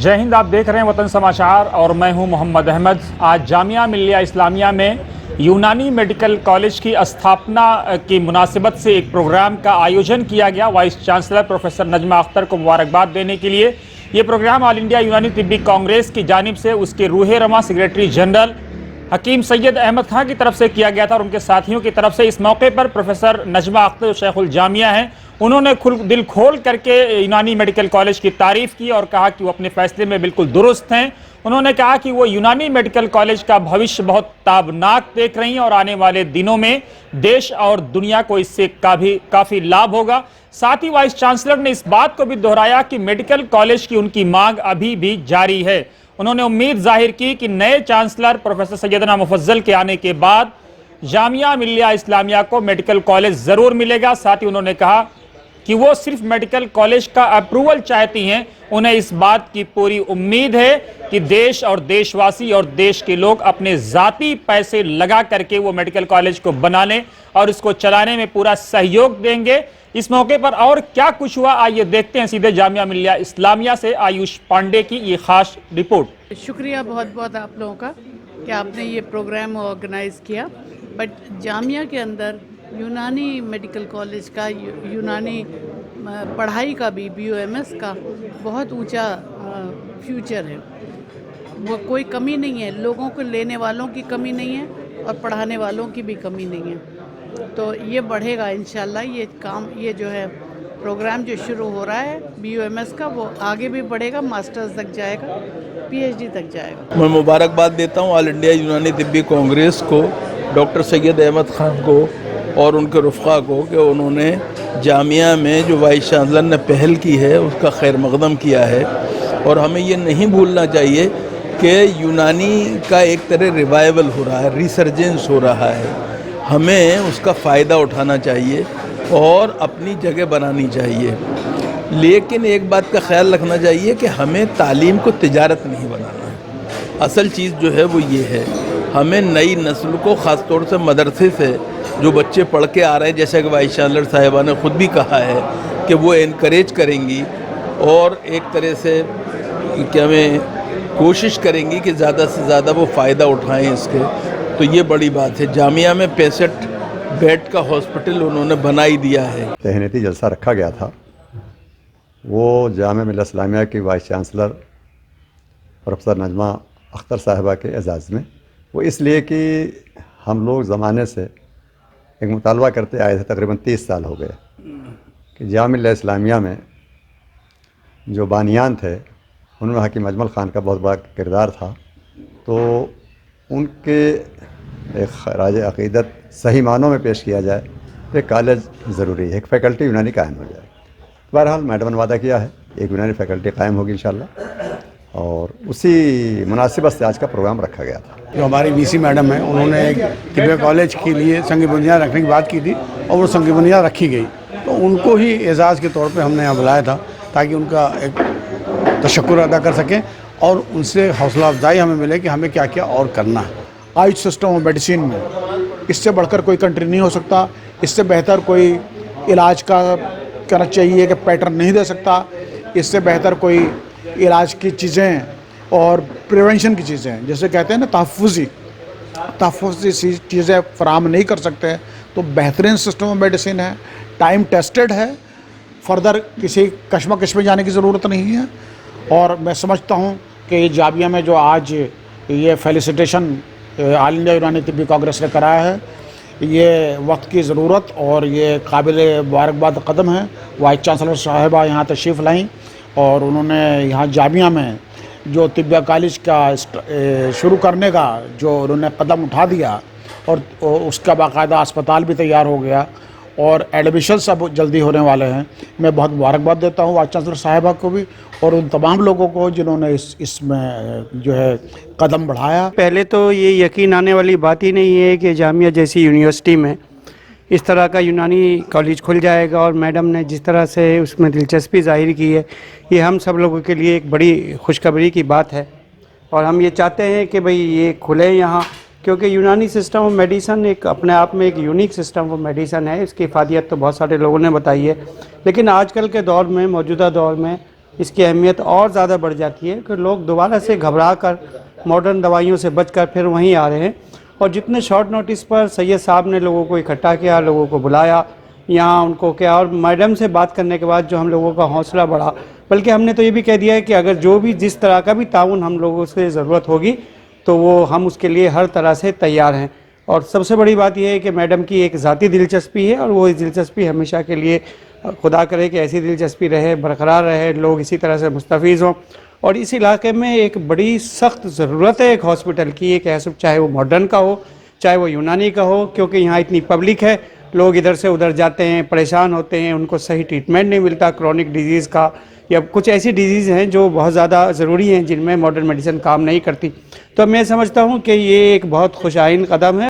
जय हिंद। आप देख रहे हैं वतन समाचार और मैं हूं मोहम्मद अहमद। आज जामिया मिल्लिया इस्लामिया में यूनानी मेडिकल कॉलेज की स्थापना की मुनासिबत से एक प्रोग्राम का आयोजन किया गया। Vice chancellor professor Najma Akhtar को मुबारकबाद देने के लिए ये प्रोग्राम ऑल इंडिया यूनानी तिब्बी कांग्रेस की जानिब से उसके रूह रमा सेक्रेटरी जनरल हकीम सैयद अहमद खान की तरफ से किया गया था और उनके साथियों की तरफ से। इस मौके पर प्रोफेसर नजमा अख्तर शेखुल जामिया हैं, उन्होंने दिल खोल करके यूनानी मेडिकल कॉलेज की तारीफ़ की और कहा कि वो अपने फैसले में बिल्कुल दुरुस्त हैं। उन्होंने कहा कि वो यूनानी मेडिकल कॉलेज का भविष्य बहुत ताबनाक देख रही हैं और आने वाले दिनों में देश और दुनिया को इससे काफ़ी लाभ होगा। साथ ही वाइस चांसलर ने इस बात को भी दोहराया कि मेडिकल कॉलेज की उनकी मांग अभी भी जारी है। उन्होंने उम्मीद जाहिर की कि नए चांसलर प्रोफेसर सैयदना मुफज्जल के आने के बाद जामिया मिल्लिया इस्लामिया को मेडिकल कॉलेज ज़रूर मिलेगा। साथ ही उन्होंने कहा कि वो सिर्फ मेडिकल कॉलेज का अप्रूवल चाहती हैं, उन्हें इस बात की पूरी उम्मीद है कि देश और देशवासी और देश के लोग अपने ज़ाती पैसे लगा करके वो मेडिकल कॉलेज को बनाने और इसको चलाने में पूरा सहयोग देंगे। इस मौके पर और क्या कुछ हुआ, आइए देखते हैं सीधे जामिया मिल्लिया इस्लामिया से आयुष पांडे की ये खास रिपोर्ट। शुक्रिया बहुत बहुत आप लोगों का कि आपने ये प्रोग्राम ऑर्गेनाइज़ किया। बट जामिया के अंदर यूनानी मेडिकल कॉलेज का यूनानी पढ़ाई का भी BOMS का बहुत ऊंचा फ्यूचर है। वो कोई कमी नहीं है, लोगों को लेने वालों की कमी नहीं है और पढ़ाने वालों की भी कमी नहीं है। तो ये बढ़ेगा इंशाल्लाह। ये जो है प्रोग्राम जो शुरू हो रहा है BOMS का, वो आगे भी बढ़ेगा, मास्टर्स तक जाएगा, PhD तक जाएगा। मैं मुबारकबाद देता हूँ ऑल इंडिया यूनानी तिब्बी कांग्रेस को, डॉक्टर सैयद अहमद खान को और उनके रुफ़क़ा को कि उन्होंने जामिया में जो वाइस चांसलर ने पहल की है उसका खैर मक़दम किया है। और हमें ये नहीं भूलना चाहिए कि यूनानी का एक तरह रिवाइवल हो रहा है, रिसर्जेंस हो रहा है। हमें उसका फ़ायदा उठाना चाहिए और अपनी जगह बनानी चाहिए। लेकिन एक बात का ख्याल रखना चाहिए कि हमें तालीम को तिजारत नहीं बनाना है। असल चीज़ जो है वो ये है, हमें नई नस्ल को ख़ास तौर से मदरसे से जो बच्चे पढ़ के आ रहे हैं, जैसा कि वाइस चांसलर साहिबा ने ख़ुद भी कहा है कि वो इनकरेज करेंगी और एक तरह से कि हमें कोशिश करेंगी कि ज़्यादा से ज़्यादा वो फ़ायदा उठाएं इसके। तो ये बड़ी बात है। जामिया में 65 बेड का हॉस्पिटल उन्होंने बना ही दिया है। तहनीती जलसा रखा गया था, वो जामिया मिल्लिया इस्लामिया की vice chancellor professor Najma Akhtar साहिबा के एजाज़ में। वो इसलिए कि हम लोग ज़माने से एक मुतालबा करते आए थे, तकरीबन 30 साल हो गए, कि जामिया मिल्लिया इस्लामिया में जो बानियान थे उनमें हकीम अजमल ख़ान का बहुत बड़ा किरदार था। तो उनके एक खराज अक़ीदत सही मानों में पेश किया जाए तो एक कॉलेज ज़रूरी है, एक फ़ैकल्टी यूनानी कायम हो जाए। बहरहाल मैडम ने वादा किया है, एक यूनानी फ़ैकल्टी कायम होगी इंशाल्लाह, और उसी मुनासिबत से आज का प्रोग्राम रखा गया था। जो हमारी VC मैडम हैं, उन्होंने एक तिब्बे कॉलेज के लिए संग बुनियाद रखने की बात की थी और वो संग बुनियाद रखी गई। तो उनको ही एजाज़ के तौर पे हमने यहाँ बुलाया था ताकि उनका एक तशक्कुर अदा कर सकें और उनसे हौसला अफजाई हमें मिले कि हमें क्या क्या और करना है। आयुष सिस्टम ऑफ मेडिसिन में इससे बढ़कर कोई कंट्री नहीं हो सकता, इससे बेहतर कोई इलाज का करना चाहिए कि पैटर्न नहीं दे सकता, इससे बेहतर कोई इलाज की चीज़ें और प्रिवेंशन की चीज़ें, जैसे कहते हैं ना तहफ़्फ़ुज़ी चीज़ें फराहम नहीं कर सकते। तो बेहतरीन सिस्टम ऑफ मेडिसिन है, टाइम टेस्टेड है, फर्दर किसी कश्मकश में जाने की ज़रूरत नहीं है। और मैं समझता हूँ कि जामिया में जो आज ये फेलिसिटेशन ऑल इंडिया यूनानी तिब्बी कांग्रेस ने कराया है, ये वक्त की ज़रूरत और ये काबिल मुबारकबाद कदम है। वाइस चांसलर साहिबा यहाँ तशरीफ़ लाईं और उन्होंने यहाँ जामिया में जो तिब्बा कॉलेज का शुरू करने का जो उन्होंने कदम उठा दिया और उसका बाकायदा अस्पताल भी तैयार हो गया और एडमिशन सब जल्दी होने वाले हैं। मैं बहुत मुबारकबाद देता हूँ वाइस चांसलर साहिबा को भी और उन तमाम लोगों को जिन्होंने इसमें जो है कदम बढ़ाया। पहले तो ये यकीन आने वाली बात ही नहीं है कि जामिया जैसी यूनिवर्सिटी में इस तरह का यूनानी कॉलेज खुल जाएगा और मैडम ने जिस तरह से उसमें दिलचस्पी ज़ाहिर की है, ये हम सब लोगों के लिए एक बड़ी खुशखबरी की बात है। और हम ये चाहते हैं कि भाई ये खुले यहाँ, क्योंकि यूनानी सिस्टम ऑफ मेडिसन एक अपने आप में एक यूनिक सिस्टम ऑफ मेडिसन है। इसकी इफादियत तो बहुत सारे लोगों ने बताई है, लेकिन आजकल के दौर में, मौजूदा दौर में اس کی اہمیت اور زیادہ بڑھ جاتی ہے کہ لوگ دوبارہ سے گھبرا کر ماڈرن دوائیوں سے بچ کر پھر وہیں آ رہے ہیں. اور جتنے شارٹ نوٹس پر سید صاحب نے لوگوں کو اکٹھا کیا, لوگوں کو بلایا یہاں ان کو کیا, اور میڈم سے بات کرنے کے بعد جو ہم لوگوں کا حوصلہ بڑھا, بلکہ ہم نے تو یہ بھی کہہ دیا ہے کہ اگر جو بھی جس طرح کا بھی تعاون ہم لوگوں سے ضرورت ہوگی تو وہ ہم اس کے لیے ہر طرح سے تیار ہیں. اور سب سے بڑی بات یہ ہے کہ میڈم کی ایک ذاتی دلچسپی ہے اور وہ اس دلچسپی ہمیشہ کے لیے خدا کرے کہ ایسی دلچسپی رہے, برقرار رہے, لوگ اسی طرح سے مستفیض ہوں. اور اس علاقے میں ایک بڑی سخت ضرورت ہے ایک ہاسپٹل کی, ایک ایسا چاہے وہ ماڈرن کا ہو چاہے وہ یونانی کا ہو, کیونکہ یہاں اتنی پبلک ہے, لوگ ادھر سے ادھر جاتے ہیں, پریشان ہوتے ہیں, ان کو صحیح ٹریٹمنٹ نہیں ملتا کرونک ڈیزیز کا, یا کچھ ایسی ڈیزیز ہیں جو بہت زیادہ ضروری ہیں جن میں ماڈرن میڈیسن کام نہیں کرتی. تو میں سمجھتا ہوں کہ یہ ایک بہت خوش آئند قدم ہے.